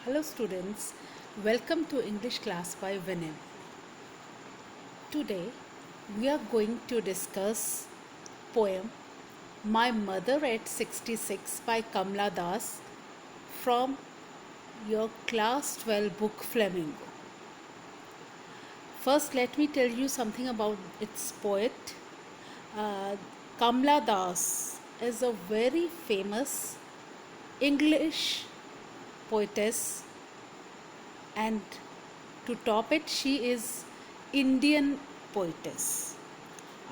Hello students, welcome to English class by Vinay. Today we are going to discuss poem My Mother at 66 by Kamla Das from your class 12 book Flamingo. First let me tell you something about its poet. Uh, Kamla Das is a very famous English poetess, and to top it she is Indian poetess.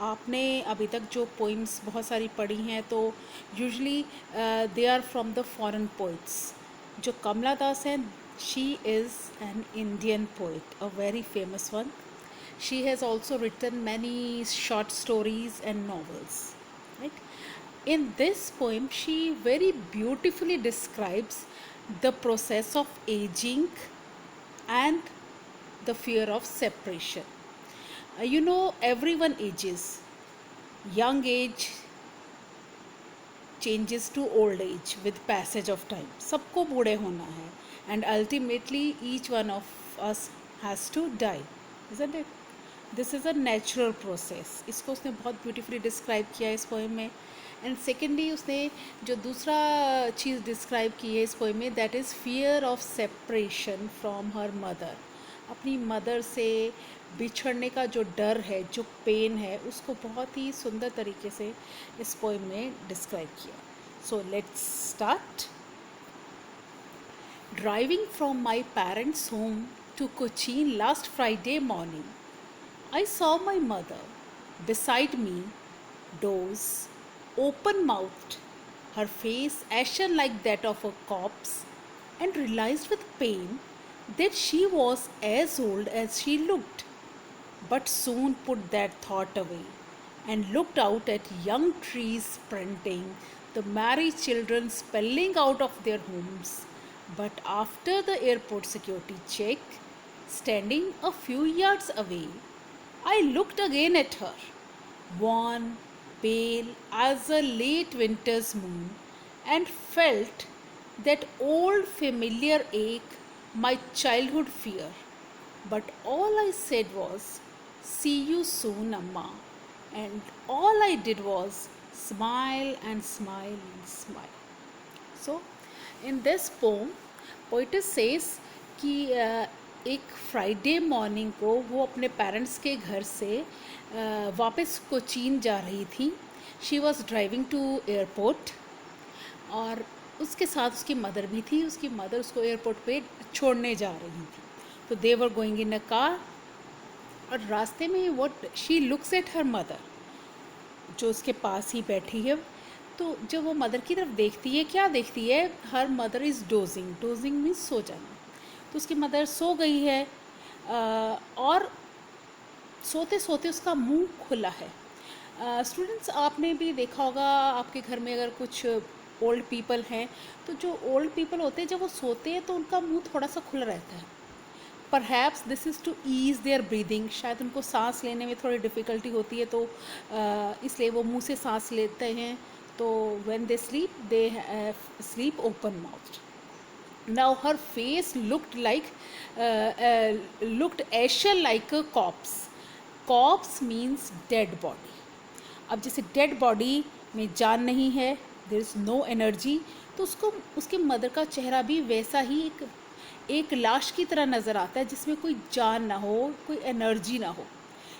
आपने अभी तक जो poems बहुत सारी पढ़ी हैं तो usually they are from the foreign poets. जो कमला दास हैं she is an Indian poet, a very famous one. She has also written many short stories and novels. Right? In this poem, she very beautifully describes the process of aging and the fear of separation. Everyone ages. Young age changes to old age with passage of time. सबको बूढ़े होना है. And ultimately each one of us has to die. Isn't it? This is a natural process. इसको उसने बहुत beautifully describe किया है इस poem में. एंड सेकेंडली उसने जो दूसरा चीज़ डिस्क्राइब की है इस पोएम में, that is fear of separation from her mother. अपनी मदर से बिछड़ने का जो डर है, जो पेन है, उसको बहुत ही सुंदर तरीके से इस पोएम में डिस्क्राइब किया. So let's start. Driving from my parents home to Cochin last Friday morning, I saw my mother beside me, doze, open mouthed, her face ashen like that of a corpse, and realized with pain that she was as old as she looked, but soon put that thought away and looked out at young trees sprinting, the merry children spelling out of their homes. But after the airport security check, standing a few yards away, I looked again at her, worn, pale as a late winter's moon, and felt that old familiar ache, my childhood fear. But all I said was, "See you soon, Amma." And all I did was smile and smile and smile. So, in this poem, poetess says कि एक Friday morning को वो अपने parents के घर से वापस कोचीन जा रही थी. She was driving to airport और उसके साथ उसकी मदर भी थी. उसकी मदर उसको एयरपोर्ट पे छोड़ने जा रही थी. तो दे were going in a car, और रास्ते में what she looks at her mother, जो उसके पास ही बैठी है. तो जब वो मदर की तरफ देखती है, क्या देखती है? Her mother is dosing. Dosing means so जाना. तो उसकी मदर सो गई है और सोते सोते उसका मुंह खुला है. स्टूडेंट्स, आपने भी देखा होगा आपके घर में अगर कुछ ओल्ड पीपल हैं, तो जो ओल्ड पीपल होते हैं जब वो सोते हैं तो उनका मुंह थोड़ा सा खुला रहता है. Perhaps this is to ease their breathing. शायद उनको सांस लेने में थोड़ी डिफ़िकल्टी होती है, तो इसलिए वो मुंह से सांस लेते हैं. तो when they sleep they sleep open mouth. Now her face looked ashen like a corpse. Corpse means dead body. अब जैसे डेड बॉडी में जान नहीं है, देयर इज़ नो एनर्जी, तो उसको उसके मदर का चेहरा भी वैसा ही एक लाश की तरह नज़र आता है, जिसमें कोई जान ना हो, कोई एनर्जी ना हो.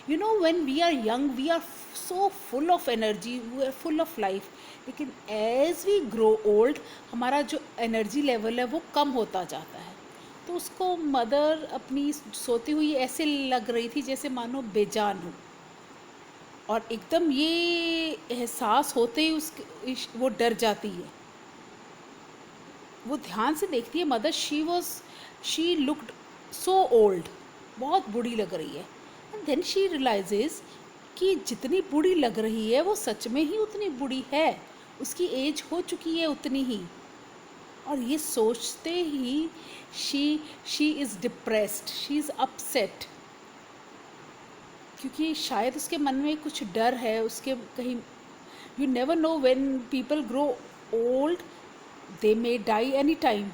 When we are young we are so full of energy, we are full of life. लेकिन एज वी ग्रो ओल्ड हमारा जो एनर्जी लेवल है वो कम होता जाता है. तो उसको मदर अपनी सोती हुई ऐसे लग रही थी जैसे मानो बेजान हो. और एकदम ये एहसास होते ही वो डर जाती है. वो ध्यान से देखती है mother. She looked so old, बहुत बूढ़ी लग रही है. एंड देन शी रियलाइजेस कि जितनी बूढ़ी लग रही है वो सच में ही उतनी बूढ़ी है. उसकी एज हो चुकी है उतनी ही. और ये सोचते ही she is depressed, she is upset, क्योंकि शायद उसके मन में कुछ डर है. उसके कहीं you never know when people grow old, they may die any time.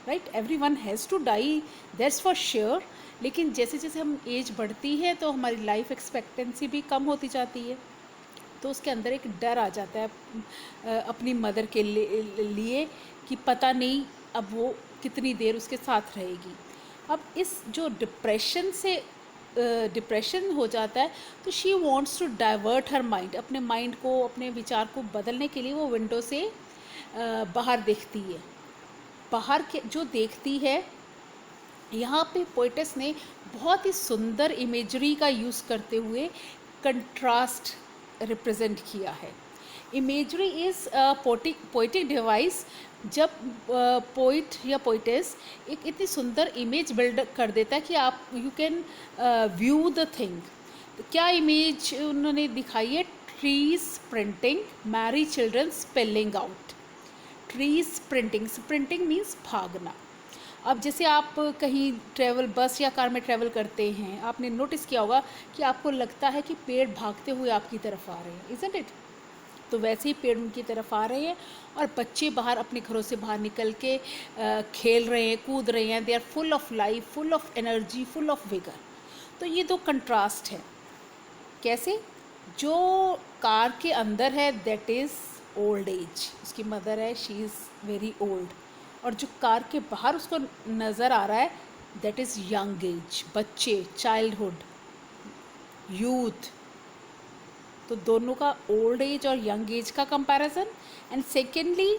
Right, every one has to die, that's for sure. लेकिन जैसे जैसे हम एज बढ़ती है तो हमारी लाइफ एक्सपेक्टेंसी भी कम होती जाती है, तो उसके अंदर एक डर आ जाता है अपनी मदर के लिए कि पता नहीं अब वो कितनी देर उसके साथ रहेगी। अब इस जो डिप्रेशन हो जाता है, तो she wants to divert her mind, अपने माइंड को, अपने विचार को बदलने के लिए वो विंडो से बाहर देखती है। बाहर के जो देखती है, यहाँ पे पोइटस ने बहुत ही सुंदर इमेजरी का यूज़ करते हुए कंट्रास्ट रिप्रेजेंट किया है। Imagery is poetic device. जब पोइट या पोइटेस एक इतनी सुंदर इमेज बिल्ड कर देता है कि आप you can view the thing. तो क्या इमेज उन्होंने दिखाई है? Trees printing, Mary children spelling out. Trees printing, sprinting means भागना। अब जैसे आप कहीं ट्रैवल, बस या कार में ट्रैवल करते हैं, आपने नोटिस किया होगा कि आपको लगता है कि पेड़ भागते हुए आपकी तरफ आ रहे हैं, इज़न्ट इट? तो वैसे ही पेड़ उनकी तरफ आ रहे हैं और बच्चे बाहर अपने घरों से बाहर निकल के खेल रहे हैं, कूद रहे हैं। They are full of life, full of energy, full of vigour. तो ये दो कंट्रास्ट है। कैसे? जो कार के अंदर है दैट इज़ ओल्ड एज, उसकी मदर है, शी इज़ वेरी ओल्ड। और जो कार के बाहर उसको नज़र आ रहा है दैट इज़ यंग एज, बच्चे, चाइल्डहुड, यूथ। तो दोनों का ओल्ड एज और यंग एज का कंपैरिजन। एंड सेकेंडली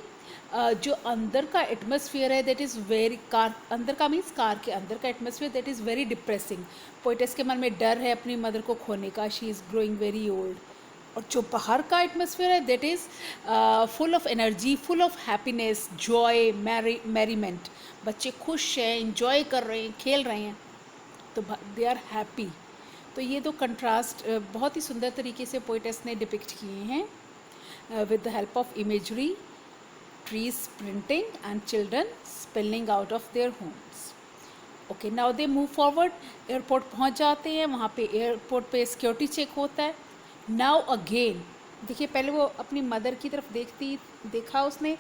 जो अंदर का एटमॉस्फेयर है दैट इज़ वेरी, कार अंदर का मीन्स कार के अंदर का atmosphere that is very depressing. Poet's के मन में डर है अपनी मदर को खोने का, she is growing very old. और जो बाहर का एटमॉस्फेयर है that is full of energy, full of happiness, joy, merriment. बच्चे खुश हैं, इंजॉय कर रहे हैं, खेल रहे हैं, तो दे आर हैप्पी। तो ये दो कंट्रास्ट बहुत ही सुंदर तरीके से पोइटस ने डिपिक्ट किए हैं with the help of imagery, trees printing and children spelling out of their homes. Okay, now they move forward. Airport पहुंच जाते हैं, वहाँ पे एयरपोर्ट पे सिक्योरिटी चेक होता है। नाउ अगेन देखिए, पहले वो अपनी मदर की तरफ देखा उसने,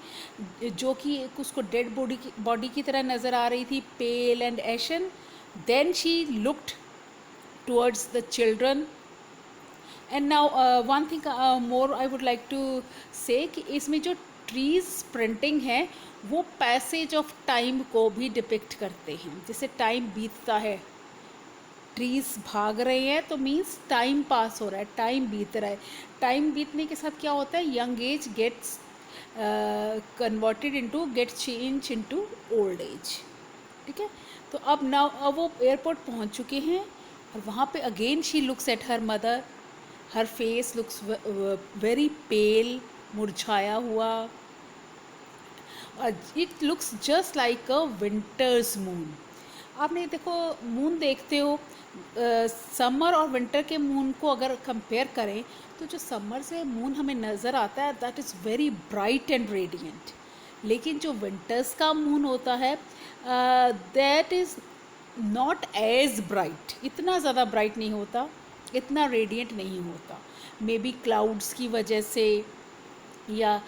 जो कि उसको डेड बॉडी की तरह नज़र आ रही थी, pale and ashen. Then she looked towards the children. And now one thing more I would like to say कि इसमें जो ट्रीज प्रिंटिंग है वो पैसेज ऑफ टाइम को भी डिपिक्ट करते हैं। जैसे टाइम बीतता है, ट्रीज भाग रहे हैं तो मीन्स टाइम पास हो रहा है, टाइम बीत रहा है। टाइम बीतने के साथ क्या होता है? Young age gets converted into, get change into old age. ठीक है, तो अब वो एयरपोर्ट पहुंच चुके हैं और वहाँ पे again she looks at her mother, her face looks very पेल, मुरझाया हुआ। It looks just like a winters moon. आपने देखो, मून देखते हो, समर और विंटर के मून को अगर कंपेयर करें तो जो समर से मून हमें नज़र आता है that is very bright and radiant. लेकिन जो विंटर्स का मून होता है that is not as bright, इतना ज़्यादा ब्राइट नहीं होता, इतना रेडिएंट नहीं होता। मे बी क्लाउड्स की वजह से या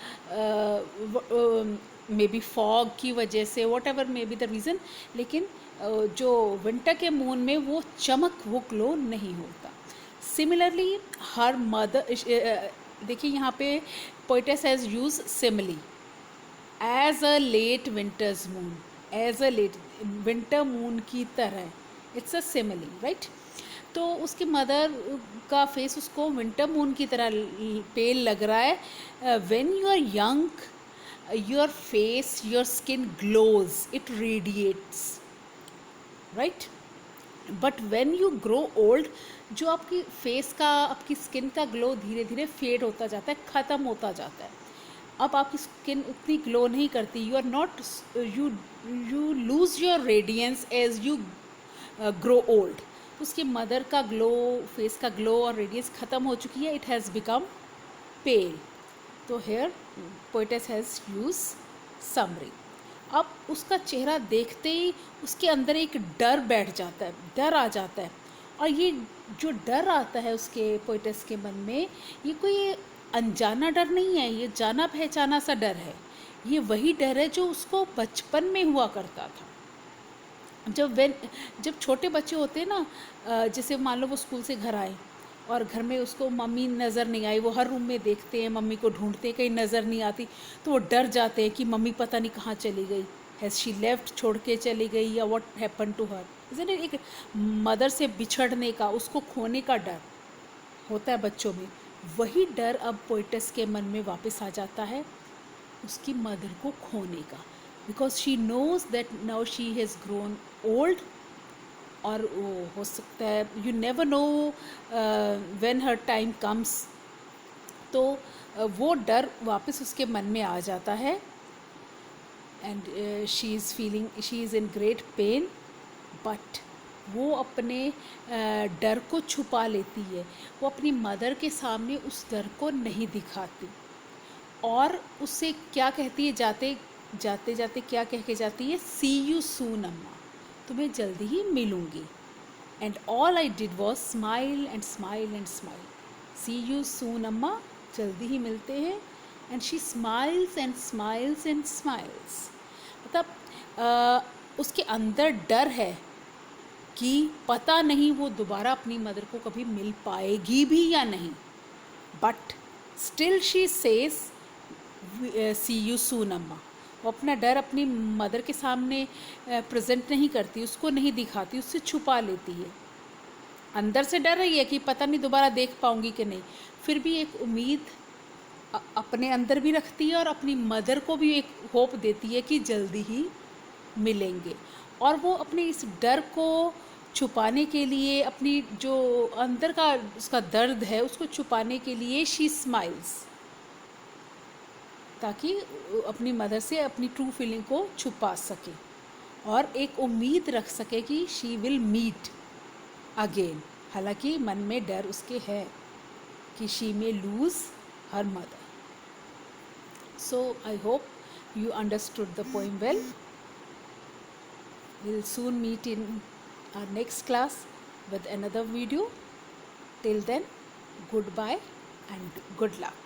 मे बी फॉग की वजह से, what ever may be the reason. लेकिन जो विंटर के मून में वो चमक, वो ग्लो नहीं होता। सिमिलरली हर मदर, देखिए यहाँ पे poets has use simile, as a late winter's moon, as a late winter moon की तरह, इट्स अ सिमिली, राइट। तो उसकी मदर का फेस उसको विंटर मून की तरह पेल लग रहा है। When you are young your face, your skin glows, it radiates, right. But when you grow old, जो आपकी फेस का, आपकी स्किन का ग्लो धीरे धीरे फेड होता जाता है, ख़त्म होता जाता है। अब आपकी स्किन उतनी ग्लो नहीं करती, you are not, you lose your radiance as you grow old. उसकी मदर का ग्लो, फेस का ग्लो और रेडियंस ख़त्म हो चुकी है, it has become pale. So here poets has use summary. अब उसका चेहरा देखते ही उसके अंदर एक डर बैठ जाता है, डर आ जाता है। और ये जो डर आता है उसके पोइटस के मन में, ये कोई अनजाना डर नहीं है, ये जाना पहचाना सा डर है। ये वही डर है जो उसको बचपन में हुआ करता था। जब छोटे बच्चे होते हैं ना, जैसे मान लो वो स्कूल से घर आए और घर में उसको मम्मी नज़र नहीं आई, वो हर रूम में देखते हैं, मम्मी को ढूंढते हैं, कहीं नज़र नहीं आती, तो वो डर जाते हैं कि मम्मी पता नहीं कहाँ चली गई, हैज़ शी लेफ्ट, छोड़ के चली गई, या what happen to her. Isn't it? एक मदर से बिछड़ने का, उसको खोने का डर होता है बच्चों में। वही डर अब पोइटस के मन में वापस आ जाता है, उसकी मदर को खोने का, because she knows that now she has grown old. और वो हो सकता है, you never know when her time comes, तो वो डर वापस उसके मन में आ जाता है। And she is feeling, she is in great pen, but वो अपने डर को छुपा लेती है, वो अपनी मदर के सामने उस डर को नहीं दिखाती, और उससे क्या कहती है, जाते जाते जाते क्या कह के जाती है, सी यू सून अम्मा, तुम्हें जल्दी ही मिलूँगी। And all I did was smile and smile and smile, see you soon amma, जल्दी ही मिलते हैं। And she smiles and smiles and smiles, मतलब उसके अंदर डर है कि पता नहीं वो दोबारा अपनी मदर को कभी मिल पाएगी भी या नहीं, but still she says see you soon amma. वो अपना डर अपनी मदर के सामने प्रेजेंट नहीं करती, उसको नहीं दिखाती, उससे छुपा लेती है। अंदर से डर रही है कि पता नहीं दोबारा देख पाऊंगी कि नहीं, फिर भी एक उम्मीद अपने अंदर भी रखती है और अपनी मदर को भी एक होप देती है कि जल्दी ही मिलेंगे। और वो अपने इस डर को छुपाने के लिए, अपनी जो अंदर का उसका दर्द है उसको छुपाने के लिए शी स्माइल्स, ताकि अपनी मदर से अपनी ट्रू फीलिंग को छुपा सके और एक उम्मीद रख सके कि शी विल मीट अगेन। हालांकि मन में डर उसके है कि she may lose her mother. So I hope you understood the poem well. We'll soon meet in our next class with another video. Till then, goodbye and good luck.